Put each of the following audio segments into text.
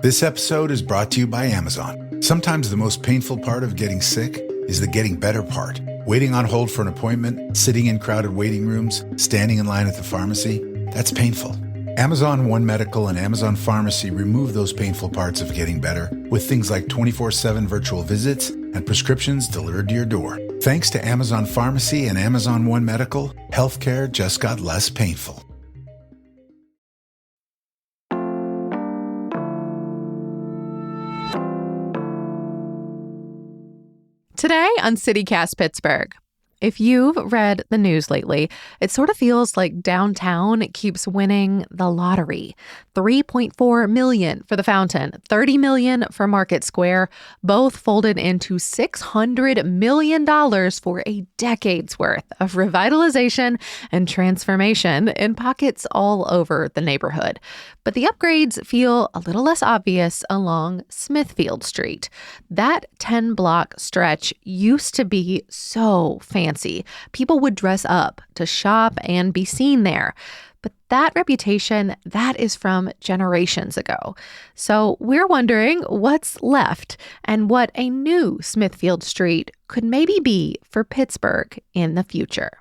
This episode is brought to you by Amazon. Sometimes the most painful part of getting sick is the getting better part. Waiting on hold for an appointment, sitting in crowded waiting rooms, standing in line at the pharmacy, that's painful. Amazon One Medical and Amazon Pharmacy remove those painful parts of getting better with things like 24/7 virtual visits and prescriptions delivered to your door. Thanks to Amazon Pharmacy and Amazon One Medical, healthcare just got less painful. Today on CityCast Pittsburgh. If you've read the news lately, it sort of feels like downtown keeps winning the lottery. $3.4 million for the Fountain, $30 million for Market Square, both folded into $600 million for a decade's worth of revitalization and transformation in pockets all over the neighborhood. But the upgrades feel a little less obvious along Smithfield Street. That 10-block stretch used to be so fancy. People would dress up to shop and be seen there. But that reputation, that is from generations ago. So we're wondering what's left and what a new Smithfield Street could maybe be for Pittsburgh in the future.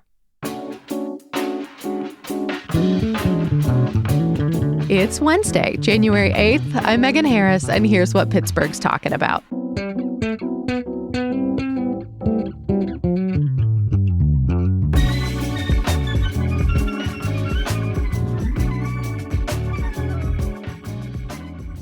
It's Wednesday, January 8th. I'm Megan Harris, and here's what Pittsburgh's talking about.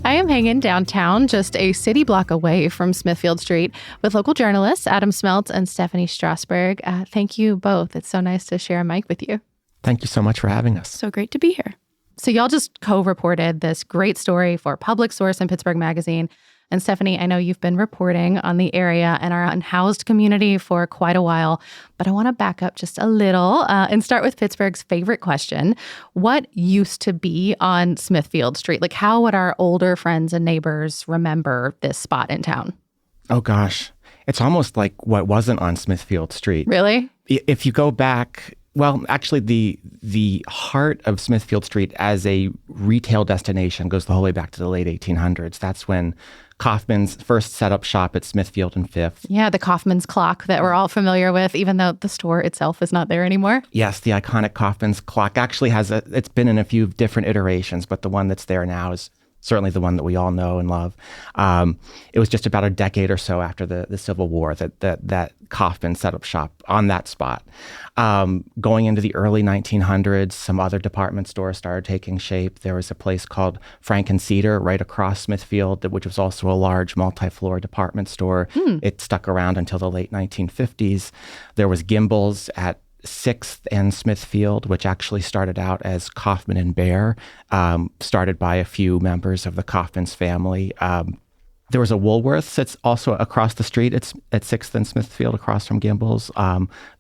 I am hanging downtown, just a city block away from Smithfield Street, with local journalists Adam Smeltz and Stephanie Strasberg. Thank you both. It's so nice to share a mic with you. Thank you so much for having us. So great to be here. So y'all just co-reported this great story for Public Source and Pittsburgh Magazine. And Stephanie, I know you've been reporting on the area and our unhoused community for quite a while, but I want to back up just a little and start with Pittsburgh's favorite question. What used to be on Smithfield Street? Like, how would our older friends and neighbors remember this spot in town? Oh, gosh. It's almost like what wasn't on Smithfield Street. Really? If you go back, well, actually, the heart of Smithfield Street as a retail destination goes the whole way back to the late 1800s. That's when Kaufman's first set up shop at Smithfield and Fifth. Yeah, the Kaufman's clock that we're all familiar with, even though the store itself is not there anymore. Yes, the iconic Kaufman's clock actually it's been in a few different iterations, but the one that's there now is certainly the one that we all know and love. It was just about a decade or so after the Civil War that Kaufman set up shop on that spot. Going into the early 1900s, some other department stores started taking shape. There was a place called Frank and Cedar right across Smithfield, which was also a large multi-floor department store. It stuck around until the late 1950s. There was Gimbel's at 6th and Smithfield, which actually started out as Kaufman and Bear, started by a few members of the Kaufman's family. There was a Woolworth's that's also across the street. It's at 6th and Smithfield, across from Gimbel's.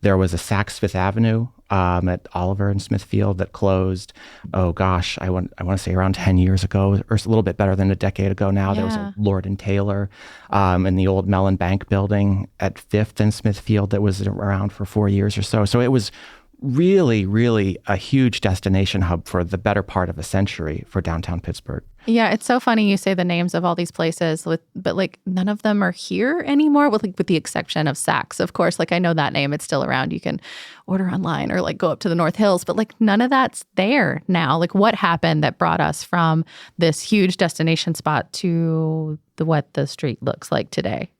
There was a Saks Fifth Avenue at Oliver and Smithfield that closed. Oh gosh, I want to say around 10 years ago, or a little bit better than a decade ago now. Yeah. There was a Lord and Taylor in the old Mellon Bank building at 5th and Smithfield that was around for 4 years or so. So it was really, really a huge destination hub for the better part of a century for downtown Pittsburgh. Yeah, it's so funny you say the names of all these places, but like none of them are here anymore, with the exception of Saks, of course. Like I know that name, it's still around. You can order online or like go up to the North Hills, but like none of that's there now. Like what happened that brought us from this huge destination spot to what the street looks like today?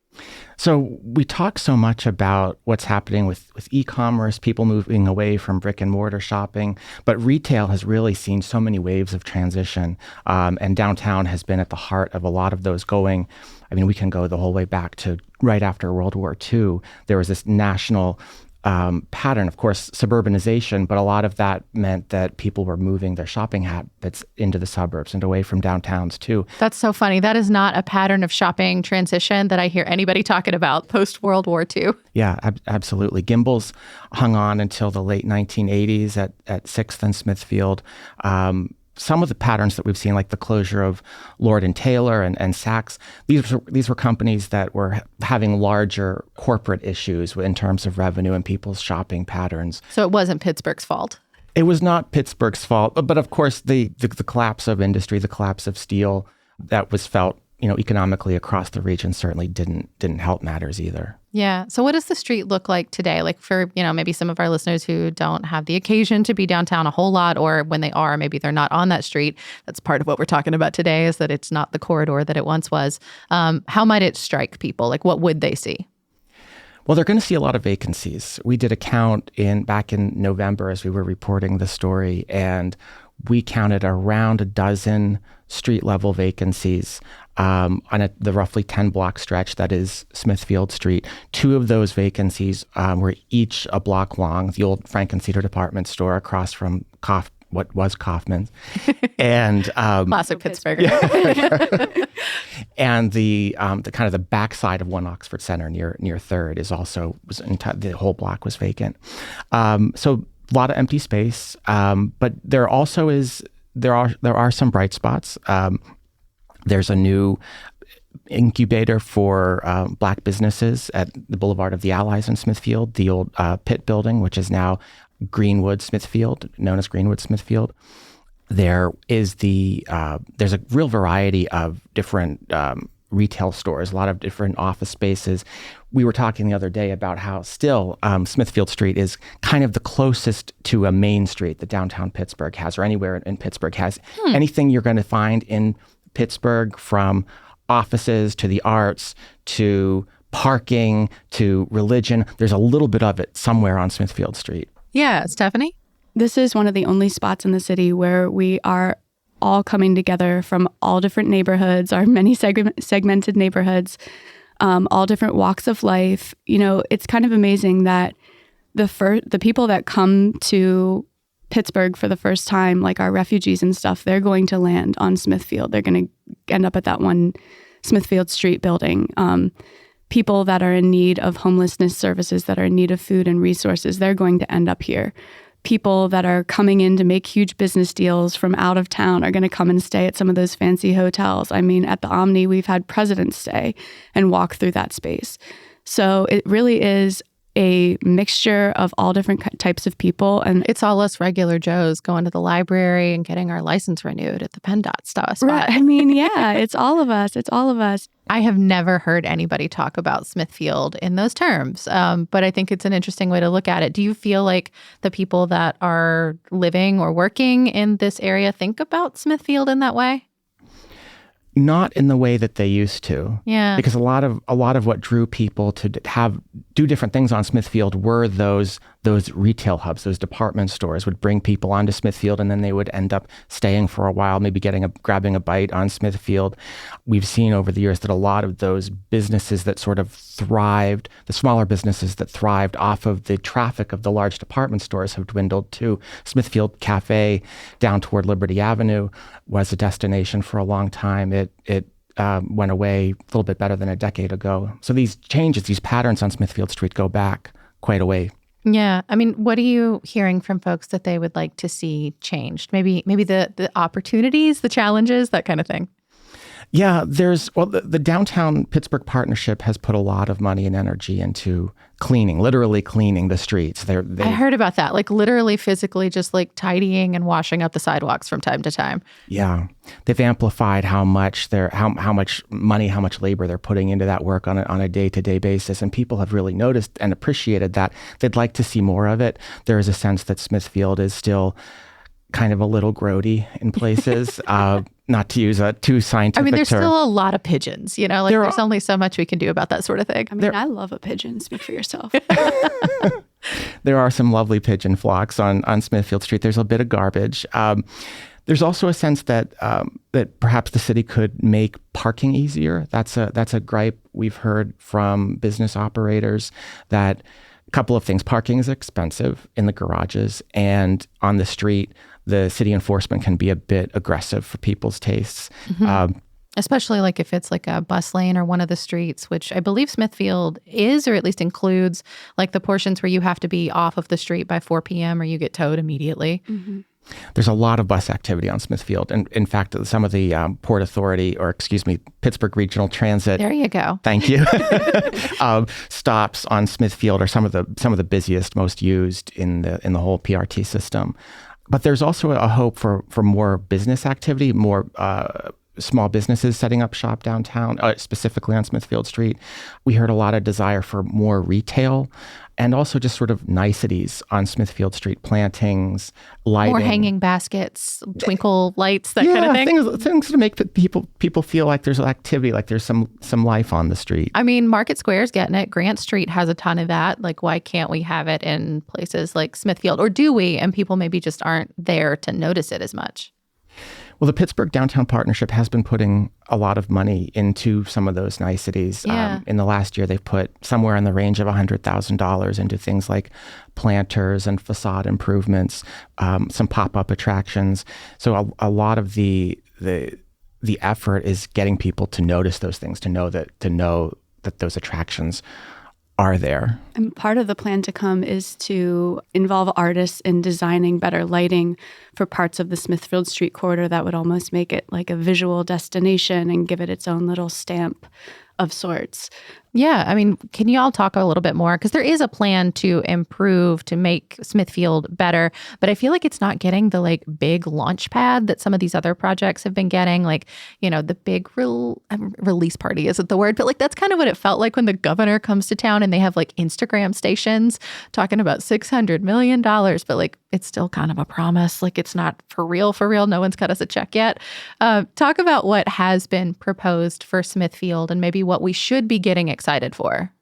So we talk so much about what's happening with e-commerce, people moving away from brick and mortar shopping, but retail has really seen so many waves of transition, and downtown has been at the heart of a lot of those going. I mean, we can go the whole way back to right after World War II. There was this national pattern, of course, suburbanization, but a lot of that meant that people were moving their shopping habits into the suburbs and away from downtowns too. That's so funny. That is not a pattern of shopping transition that I hear anybody talking about post-World War II. Yeah, absolutely. Gimbel's hung on until the late 1980s at 6th and Smithfield. Some of the patterns that we've seen, like the closure of Lord and Taylor and Saks, these were companies that were having larger corporate issues in terms of revenue and people's shopping patterns. So it wasn't Pittsburgh's fault? It was not Pittsburgh's fault, but of course the collapse of industry, the collapse of steel, that was felt, economically across the region certainly didn't help matters either. Yeah. So what does the street look like today? Like for, maybe some of our listeners who don't have the occasion to be downtown a whole lot, or when they are, maybe they're not on that street. That's part of what we're talking about today, is that it's not the corridor that it once was. How might it strike people? Like what would they see? Well, they're going to see a lot of vacancies. We did a count back in November as we were reporting the story, and we counted around a dozen street-level vacancies on the roughly 10-block stretch that is Smithfield Street. 2 of those vacancies were each a block long. The old Frankensteiner department store across from what was Kaufman's, and classic Pittsburgh. And the kind of the backside of One Oxford Center near 3rd the whole block was vacant. So a lot of empty space, but there also there are some bright spots. There's a new incubator for Black businesses at the Boulevard of the Allies in Smithfield, the old Pitt building, which is now Greenwood Smithfield, known as Greenwood Smithfield. There's a real variety of different retail stores, a lot of different office spaces. We were talking the other day about how still Smithfield Street is kind of the closest to a main street that downtown Pittsburgh has, or anywhere in Pittsburgh has. Anything you're going to find in Pittsburgh, from offices to the arts to parking to religion, there's a little bit of it somewhere on Smithfield Street. Yeah, Stephanie? This is one of the only spots in the city where we are all coming together from all different neighborhoods, our many segmented neighborhoods, all different walks of life. It's kind of amazing that the people that come to Pittsburgh for the first time, like our refugees and stuff, they're going to land on Smithfield. They're going to end up at that one Smithfield Street building. People that are in need of homelessness services, that are in need of food and resources, they're going to end up here. People that are coming in to make huge business deals from out of town are going to come and stay at some of those fancy hotels. I mean, at the Omni, we've had presidents stay and walk through that space. So it really is a mixture of all different types of people. And it's all us regular Joes going to the library and getting our license renewed at the PennDOT spot. Right. I mean, yeah, it's all of us. It's all of us. I have never heard anybody talk about Smithfield in those terms, but I think it's an interesting way to look at it. Do you feel like the people that are living or working in this area think about Smithfield in that way? Not in the way that they used to. Yeah. Because a lot of what drew people to do different things on Smithfield were those retail hubs, those department stores would bring people onto Smithfield, and then they would end up staying for a while, maybe grabbing a bite on Smithfield. We've seen over the years that a lot of those businesses that sort of thrived, the smaller businesses that thrived off of the traffic of the large department stores, have dwindled too. Smithfield Cafe down toward Liberty Avenue was a destination for a long time. It went away a little bit better than a decade ago. So these changes, these patterns on Smithfield Street go back quite a way. Yeah. I mean, what are you hearing from folks that they would like to see changed? Maybe the opportunities, the challenges, that kind of thing. Yeah, the Downtown Pittsburgh Partnership has put a lot of money and energy into literally cleaning the streets. I heard about that, like literally physically just like tidying and washing up the sidewalks from time to time. Yeah. They've amplified how much money, how much labor they're putting into that work on a day-to-day basis. And people have really noticed and appreciated that. They'd like to see more of it. There is a sense that Smithfield is still kind of a little grody in places. Not to use a too scientific term. I mean, there's still a lot of pigeons, there's only so much we can do about that sort of thing. I mean, I love a pigeon. Speak for yourself. There are some lovely pigeon flocks on Smithfield Street. There's a bit of garbage. There's also a sense that perhaps the city could make parking easier. That's a gripe we've heard from business operators, that a couple of things. Parking is expensive in the garages, and on the street, the city enforcement can be a bit aggressive for people's tastes. Mm-hmm. Especially like if it's like a bus lane or one of the streets, which I believe Smithfield is, or at least includes, like the portions where you have to be off of the street by 4 p.m. or you get towed immediately. Mm-hmm. There's a lot of bus activity on Smithfield. And in fact, some of the Port Authority, Pittsburgh Regional Transit. There you go. Thank you. Stops on Smithfield are some of the busiest, most used in the whole PRT system. But there's also a hope for more business activity, more small businesses setting up shop downtown, specifically on Smithfield Street. We heard a lot of desire for more retail and also just sort of niceties on Smithfield Street, plantings, lighting. More hanging baskets, twinkle lights, that kind of thing. Things to make people feel like there's activity, like there's some life on the street. I mean, Market Square's getting it. Grant Street has a ton of that. Like, why can't we have it in places like Smithfield? Or do we? And people maybe just aren't there to notice it as much. Well, the Pittsburgh Downtown Partnership has been putting a lot of money into some of those niceties. Yeah. In the last year, they've put somewhere in the range of $100,000 into things like planters and facade improvements, some pop-up attractions. So a lot of the effort is getting people to notice those things, to know that those attractions are there. And part of the plan to come is to involve artists in designing better lighting for parts of the Smithfield Street corridor that would almost make it like a visual destination and give it its own little stamp of sorts. Yeah. I mean, can you all talk a little bit more? Because there is a plan to improve, to make Smithfield better. But I feel like it's not getting the like big launch pad that some of these other projects have been getting. Like, you know, the big release party isn't the word, but like that's kind of what it felt like when the governor comes to town and they have like Instagram stations talking about $600 million. But like, it's still kind of a promise. Like, it's not for real. No one's cut us a check yet. Talk about what has been proposed for Smithfield and maybe what we should be getting excited for.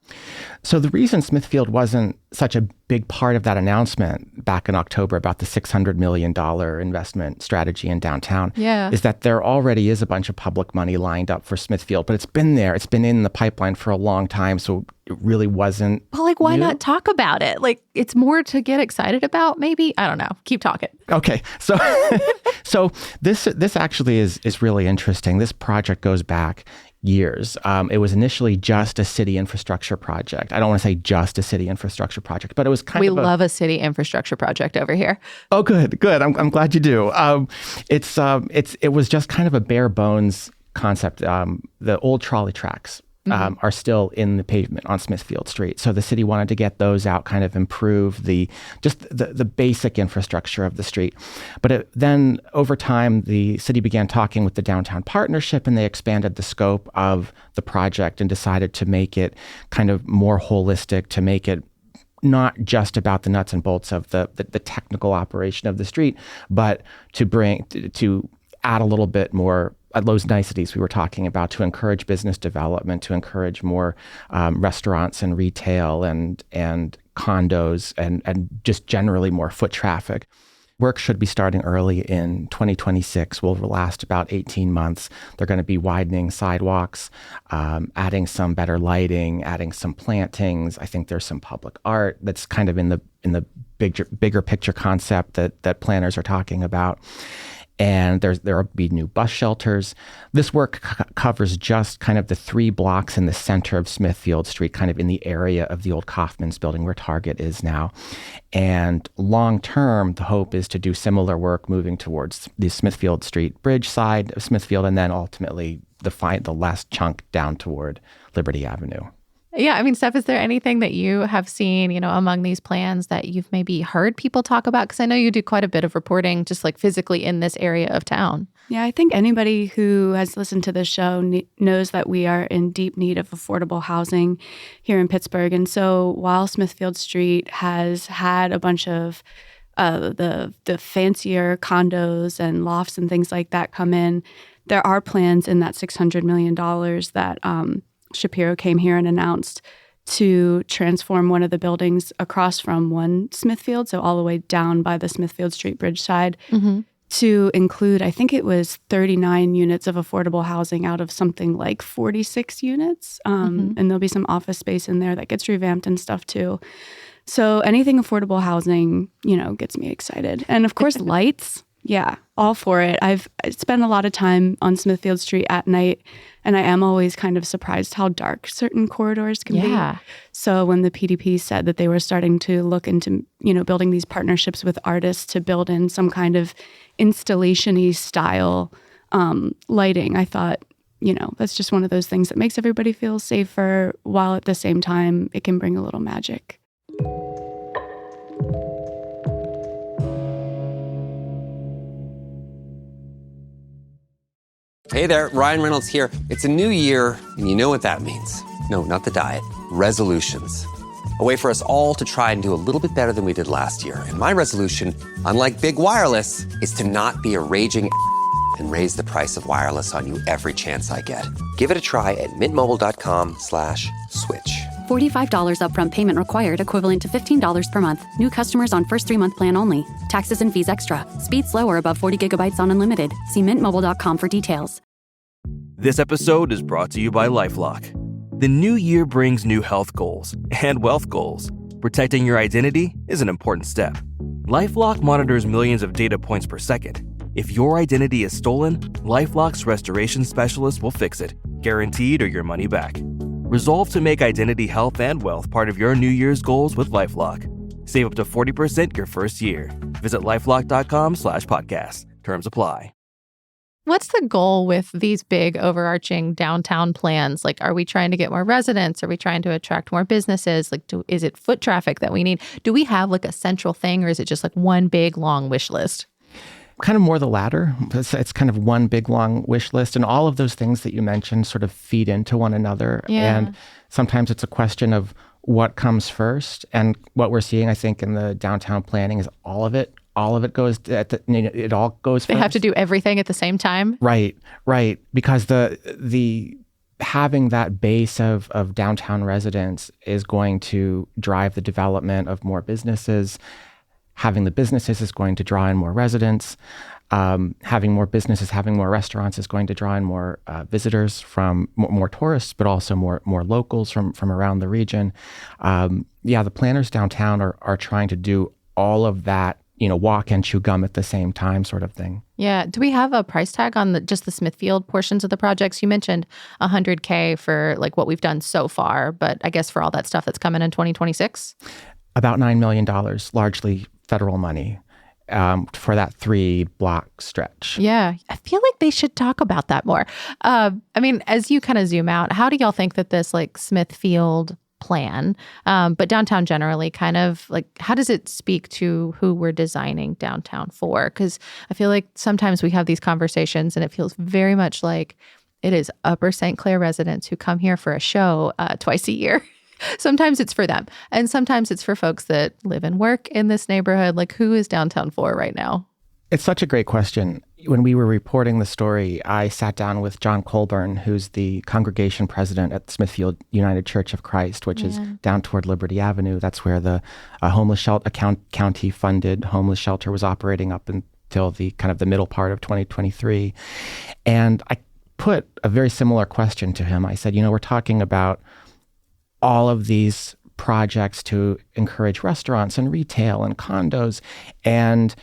So the reason Smithfield wasn't such a big part of that announcement back in October about the $600 million investment strategy in downtown is that there already is a bunch of public money lined up for Smithfield, but it's been there. It's been in the pipeline for a long time, so it really wasn't. Well, like, why not talk about it? Like, it's more to get excited about, maybe? I don't know. Keep talking. Okay. So this actually is really interesting. This project goes back years. It was initially just a city infrastructure project. I don't want to say just a city infrastructure project, but it was kind of We love a city infrastructure project over here. Oh, good. I'm glad you do. It was just kind of a bare bones concept. The old trolley tracks are still in the pavement on Smithfield Street. So the city wanted to get those out, kind of improve the basic infrastructure of the street. But then over time, the city began talking with the Downtown Partnership, and they expanded the scope of the project and decided to make it kind of more holistic, to make it not just about the nuts and bolts of the technical operation of the street, but to add a little bit more those niceties we were talking about, to encourage business development, to encourage more restaurants and retail and condos and just generally more foot traffic. Work should be starting early in 2026, will last about 18 months. They're going to be widening sidewalks, adding some better lighting, adding some plantings. I think there's some public art that's kind of in the bigger picture concept that planners are talking about. And there will be new bus shelters. This work covers just kind of the 3 blocks in the center of Smithfield Street, kind of in the area of the old Kaufman's building where Target is now. And long term, the hope is to do similar work moving towards the Smithfield Street bridge side of Smithfield, and then ultimately the last chunk down toward Liberty Avenue. Yeah. I mean, Steph, is there anything that you have seen, among these plans that you've maybe heard people talk about? Because I know you do quite a bit of reporting just like physically in this area of town. Yeah, I think anybody who has listened to this show knows that we are in deep need of affordable housing here in Pittsburgh. And so while Smithfield Street has had a bunch of the fancier condos and lofts and things like that come in, there are plans in that $600 million that Shapiro came here and announced to transform one of the buildings across from one Smithfield, so all the way down by the Smithfield Street Bridge side, to include, I think it was 39 units of affordable housing out of something like 46 units. And there'll be some office space in there that gets revamped and stuff too. So anything affordable housing, gets me excited. And of course, lights. Yeah, all for it. I've spent a lot of time on Smithfield Street at night, and I am always kind of surprised how dark certain corridors can be. So when the PDP said that they were starting to look into, building these partnerships with artists to build in some kind of installation-y style lighting, I thought, that's just one of those things that makes everybody feel safer, while at the same time it can bring a little magic. Hey there, Ryan Reynolds here. It's a new year, and you know what that means. No, not the diet. Resolutions. A way for us all to try and do a little bit better than we did last year. And my resolution, unlike big wireless, is to not be a raging and raise the price of wireless on you every chance I get. Give it a try at mintmobile.com/switch. $45 upfront payment required, equivalent to $15 per month. New customers on first 3-month plan only. Taxes and fees extra. Speed slower above 40 gigabytes on unlimited. See mintmobile.com for details. This episode is brought to you by LifeLock. The new year brings new health goals and wealth goals. Protecting your identity is an important step. LifeLock monitors millions of data points per second. If your identity is stolen, LifeLock's restoration specialist will fix it, guaranteed or your money back. Resolve to make identity health and wealth part of your New Year's goals with LifeLock. Save up to 40% your first year. Visit LifeLock.com/podcast. Terms apply. What's the goal with these big overarching downtown plans? Like, are we trying to get more residents? Are we trying to attract more businesses? Like, is it foot traffic that we need? Do we have like a central thing, or is it just like one big long wish list? Kind of more the latter. It's kind of one big long wish list, and all of those things that you mentioned sort of feed into one another. Yeah. And sometimes it's a question of what comes first. And what we're seeing, I think, in the downtown planning is all of it goes it all goes first. They have to do everything at the same time. Right. Because the having that base of downtown residents is going to drive the development of more businesses. Having the businesses is going to draw in more residents. Having more businesses, having more restaurants is going to draw in more visitors from more tourists, but also more locals from around the region. The planners downtown are trying to do all of that, walk and chew gum at the same time sort of thing. Yeah. Do we have a price tag on just the Smithfield portions of the projects? You mentioned $100K for like what we've done so far, but I guess for all that stuff that's coming in 2026? About $9 million, largely federal money. For that 3-block stretch. Yeah. I feel like they should talk about that more. As you kind of zoom out, how do y'all think that this like Smithfield plan, but downtown generally, kind of like, how does it speak to who we're designing downtown for? Because I feel like sometimes we have these conversations and it feels very much like it is Upper St. Clair residents who come here for a show twice a year. Sometimes it's for them. And sometimes it's for folks that live and work in this neighborhood. Like, who is downtown for right now? It's such a great question. When we were reporting the story, I sat down with John Colburn, who's the congregation president at Smithfield United Church of Christ, which is down toward Liberty Avenue. That's where the homeless shelter, county-funded homeless shelter was operating up until the kind of the middle part of 2023. And I put a very similar question to him. I said, we're talking about all of these projects to encourage restaurants and retail and condos, and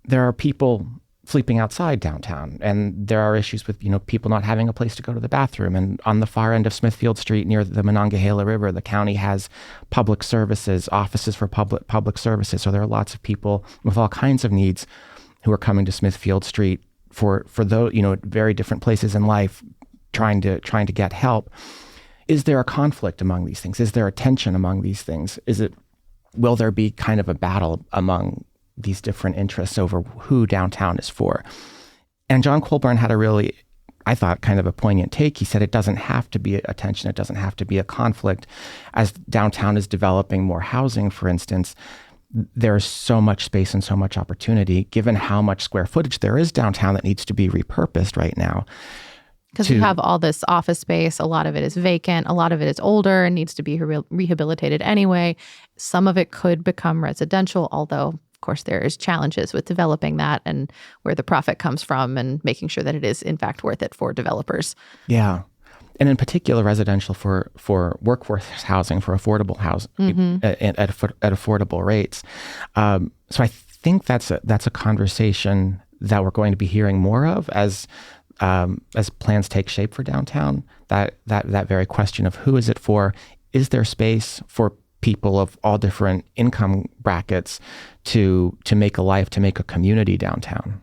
there are people sleeping outside downtown, and there are issues with people not having a place to go to the bathroom. And on the far end of Smithfield Street near the Monongahela River, the county has public services, offices for public services. So there are lots of people with all kinds of needs who are coming to Smithfield Street for those very different places in life, trying to get help. Is there a conflict among these things? Is there a tension among these things? Will there be kind of a battle among these different interests over who downtown is for? And John Colburn had a really, I thought, kind of a poignant take. He said it doesn't have to be a tension. It doesn't have to be a conflict. As downtown is developing more housing, for instance, there's so much space and so much opportunity, given how much square footage there is downtown that needs to be repurposed right now. Because you have all this office space. A lot of it is vacant. A lot of it is older and needs to be rehabilitated anyway. Some of it could become residential, although, of course, there is challenges with developing that and where the profit comes from and making sure that it is, in fact, worth it for developers. Yeah. And in particular, residential for workforce housing, for affordable housing at affordable rates. So I think that's a conversation that we're going to be hearing more of as plans take shape for downtown. That very question of who is it for? Is there space for people of all different income brackets to make a life, to make a community downtown?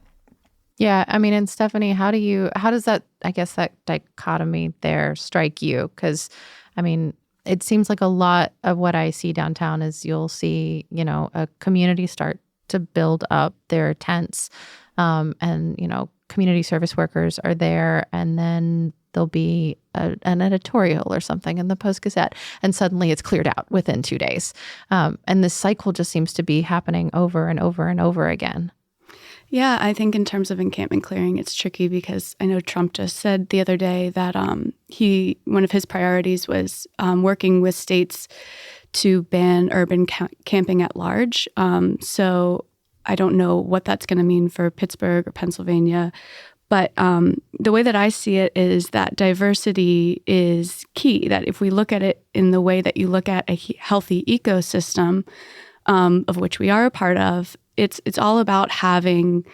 Yeah, and Stephanie, how does that, I guess, that dichotomy there strike you? Because, it seems like a lot of what I see downtown is you'll see, a community start to build up their tents and, community service workers are there, and then there'll be an editorial or something in the Post-Gazette, and suddenly it's cleared out within 2 days. And this cycle just seems to be happening over and over and over again. Yeah, I think in terms of encampment clearing, it's tricky because I know Trump just said the other day that one of his priorities was working with states to ban urban camping at large. So I don't know what that's going to mean for Pittsburgh or Pennsylvania. But the way that I see it is that diversity is key, that if we look at it in the way that you look at a healthy ecosystem, of which we are a part of, it's all about having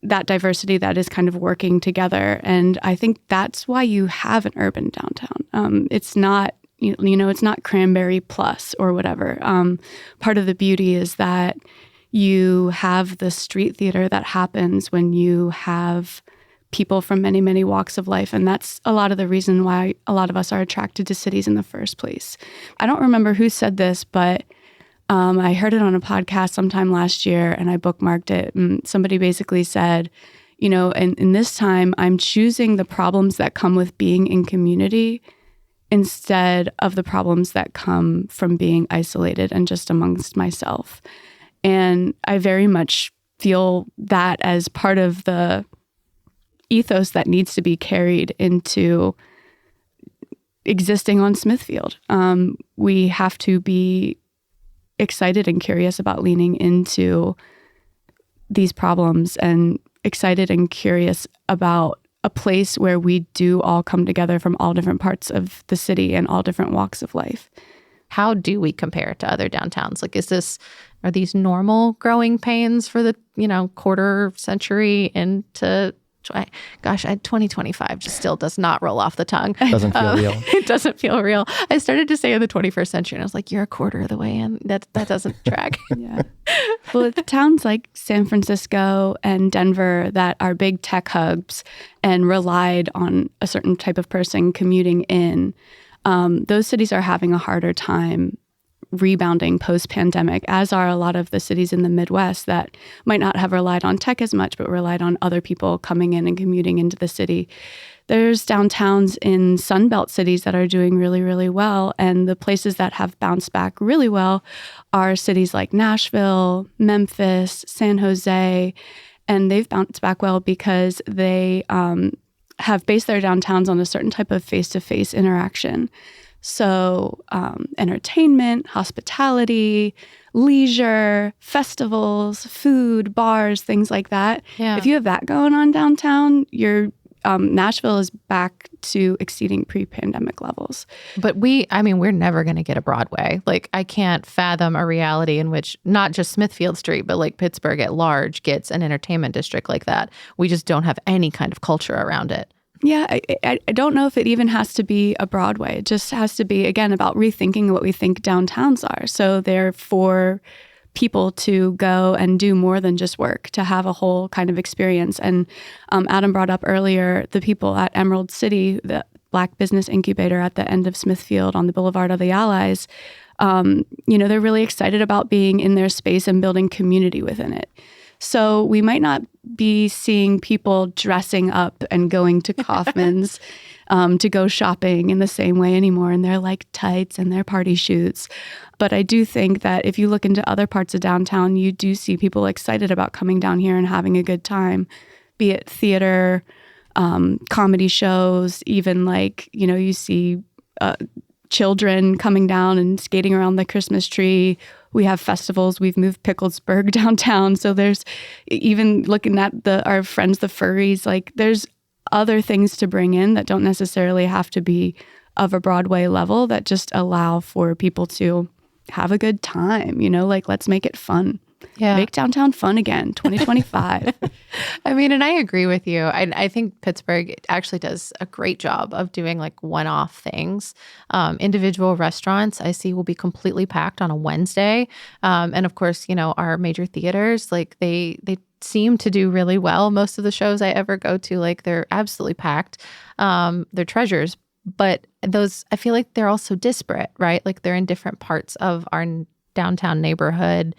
that diversity that is kind of working together. And I think that's why you have an urban downtown. It's not, it's not Cranberry Plus or whatever. Part of the beauty is that you have the street theater that happens when you have people from many, many walks of life. And that's a lot of the reason why a lot of us are attracted to cities in the first place. I don't remember who said this, but I heard it on a podcast sometime last year and I bookmarked it. And somebody basically said, in this time, I'm choosing the problems that come with being in community instead of the problems that come from being isolated and just amongst myself. And I very much feel that as part of the ethos that needs to be carried into existing on Smithfield. We have to be excited and curious about leaning into these problems and excited and curious about a place where we do all come together from all different parts of the city and all different walks of life. How do we compare to other downtowns? Like, are these normal growing pains for the, quarter century into 2025 just still does not roll off the tongue. Doesn't feel real. It doesn't feel real. I started to say in the 21st century, and I was like, you're a quarter of the way in. That doesn't track. Yeah. Well, it's towns like San Francisco and Denver that are big tech hubs and relied on a certain type of person commuting in. Those cities are having a harder time rebounding post-pandemic, as are a lot of the cities in the Midwest that might not have relied on tech as much, but relied on other people coming in and commuting into the city. There's downtowns in Sunbelt cities that are doing really, really well. And the places that have bounced back really well are cities like Nashville, Memphis, San Jose. And they've bounced back well because they have based their downtowns on a certain type of face-to-face interaction. So entertainment, hospitality, leisure, festivals, food, bars, things like that. Yeah. If you have that going on downtown, Nashville is back to exceeding pre-pandemic levels. But we're never going to get a Broadway. Like, I can't fathom a reality in which not just Smithfield Street, but like Pittsburgh at large gets an entertainment district like that. We just don't have any kind of culture around it. Yeah, I don't know if it even has to be a Broadway. It just has to be, again, about rethinking what we think downtowns are. So they're for people to go and do more than just work, to have a whole kind of experience. And Adam brought up earlier the people at Emerald City, the Black business incubator at the end of Smithfield on the Boulevard of the Allies. They're really excited about being in their space and building community within it. So we might not be seeing people dressing up and going to Kaufman's to go shopping in the same way anymore, and their like tights and their party shoots. But I do think that if you look into other parts of downtown, you do see people excited about coming down here and having a good time, be it theater, comedy shows, even you see children coming down and skating around the Christmas tree. We have festivals. We've moved Picklesburg downtown. So there's even looking at our friends, the furries, there's other things to bring in that don't necessarily have to be of a Broadway level that just allow for people to have a good time, let's make it fun. Yeah. Make downtown fun again, 2025. And I agree with you. I think Pittsburgh actually does a great job of doing one-off things. Individual restaurants I see will be completely packed on a Wednesday. And of course, our major theaters, they seem to do really well. Most of the shows I ever go to, they're absolutely packed. They're treasures. But those, I feel like they're also disparate, right? They're in different parts of our downtown neighborhood.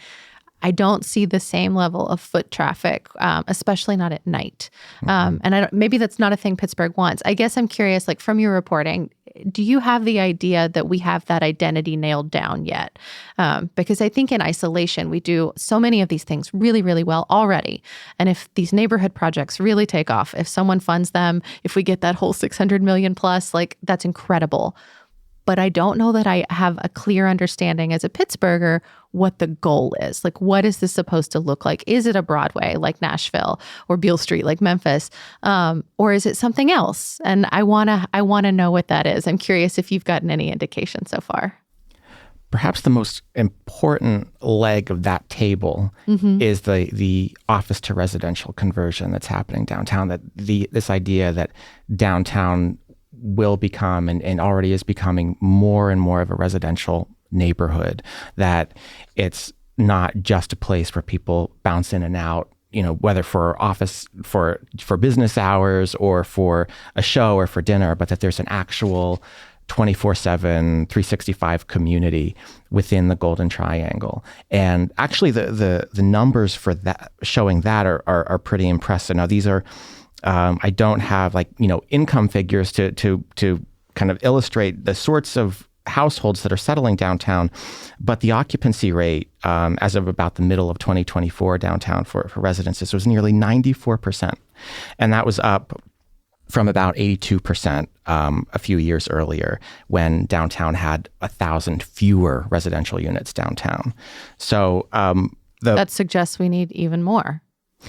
I don't see the same level of foot traffic, especially not at night. And maybe that's not a thing Pittsburgh wants. I guess I'm curious, like from your reporting, do you have the idea that we have that identity nailed down yet? Because I think in isolation, we do so many of these things really, really well already. And if these neighborhood projects really take off, if someone funds them, if we get that whole 600 million plus, like that's incredible. But I don't know that I have a clear understanding as a Pittsburgher what the goal is. Like, what is this supposed to look like? Is it a Broadway like Nashville or Beale Street like Memphis? Or is it something else? And I wanna know what that is. I'm curious if you've gotten any indication so far. Perhaps the most important leg of that table is the office to residential conversion that's happening downtown. That this idea that downtown will become and already is becoming more and more of a residential neighborhood, that it's not just a place where people bounce in and out, whether for office, for business hours or for a show or for dinner, but that there's an actual 24/7, 365 community within the Golden Triangle. And actually the numbers for that showing that are pretty impressive. Now these are I don't have income figures to kind of illustrate the sorts of households that are settling downtown, but the occupancy rate as of about the middle of 2024 downtown for residences was nearly 94%. And that was up from about 82% a few years earlier when downtown had 1,000 fewer residential units downtown. So that suggests we need even more.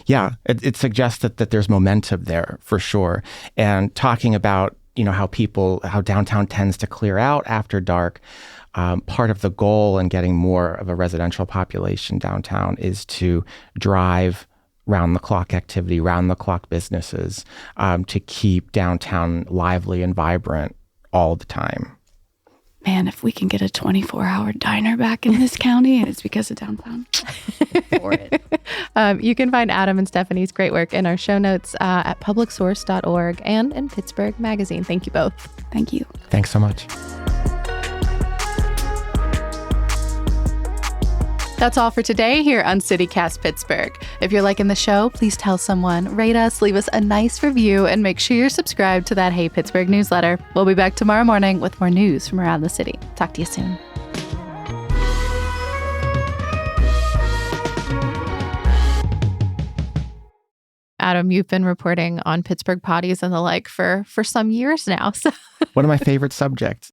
Yeah, it suggests that there's momentum there for sure. And talking about, how downtown tends to clear out after dark, part of the goal in getting more of a residential population downtown is to drive round-the-clock activity, round-the-clock businesses, to keep downtown lively and vibrant all the time. Man, if we can get a 24-hour diner back in this county, and it's because of downtown, for it. You can find Adam and Stephanie's great work in our show notes at publicsource.org and in Pittsburgh Magazine. Thank you both. Thank you. Thanks so much. That's all for today here on CityCast Pittsburgh. If you're liking the show, please tell someone, rate us, leave us a nice review, and make sure you're subscribed to that Hey Pittsburgh newsletter. We'll be back tomorrow morning with more news from around the city. Talk to you soon. Adam, you've been reporting on Pittsburgh potties and the like for some years now. So One of my favorite subjects.